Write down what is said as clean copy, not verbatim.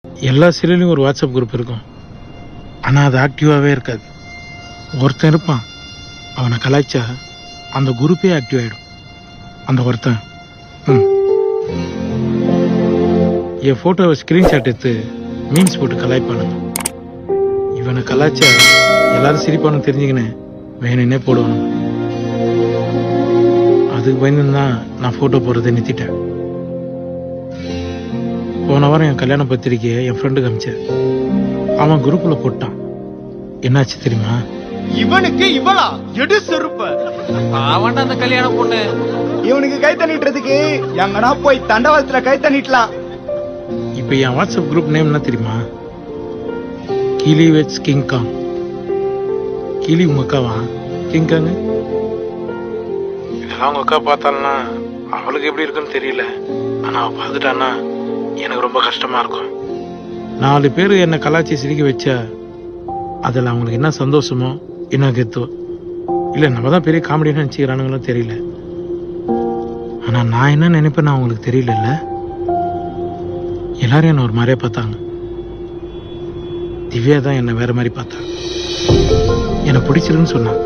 எல்லா சீரியலையும் ஒரு WhatsApp group இருக்கும். ஆனால் அது ஆக்டிவாகவே இருக்காது. ஒருத்தன் இருப்பான், அவனை கலாய்ச்சா அந்த குரூப்பே ஆக்டிவ் ஆகிடும். அந்த ஒருத்தன் என் ஃபோட்டோவை ஸ்க்ரீன்ஷாட் எடுத்து மீம்ஸ் போட்டு கலாய்ப்பானுங்க. இவனை கலாய்ச்சா எல்லாரும் சிரிப்பானு தெரிஞ்சுக்கினேன் வேணுன்னே போடுவானு. அதுக்கு பயந்துதான் நான் ஃபோட்டோ போடுறதை நிறுத்திட்டேன். போன வாரம் என் கல்யாண பத்திரிக்கையை என் ஃப்ரெண்டுக்கு அமிச்சேன். அவன் குரூப்ல போட்டான். என்னாச்சு தெரியுமா? இவனுக்கு இவளா எடு செருப்ப அவன்டா அந்த கல்யாண பொண்ணு. இவனுக்கு கை தண்ணிட்டுறதுக்கு எங்கனா போய் தண்டவாளத்துல கை தண்ணிட்டலாம். இப்ப என் வாட்ஸ்அப் குரூப் நேம் என்ன தெரியுமா? கிளி வெட்ஸ் கிங்காங். கிளி உங்க அக்காவா? கிங்காங்க இதெல்லாம் உங்க அக்கா பார்த்தாள்னா அவளுக்கு எப்படி இருக்குன்னு தெரியல. ஆனா அவ பார்த்துட்டான்னா எனக்கு ரொம்ப கஷ்டமா இருக்கும். 4 பேர் என்னை கலாச்சி சிரிக்க வச்சா அதில் அவங்களுக்கு என்ன சந்தோஷமோ என்ன கெத்தோ இல்லை நம்ம தான் பெரிய காமெடின்னு நினச்சிக்கிறானுங்களோ தெரியல. ஆனால் நான் என்ன நினைப்பேன்னு அவங்களுக்கு தெரியல. எல்லாரும் என்ன ஒரு மாதிரியே பார்த்தாங்க. திவ்யா தான் என்னை வேற மாதிரி பார்த்தாங்க. என்னை பிடிச்சிருக்குன்னு சொன்னான்.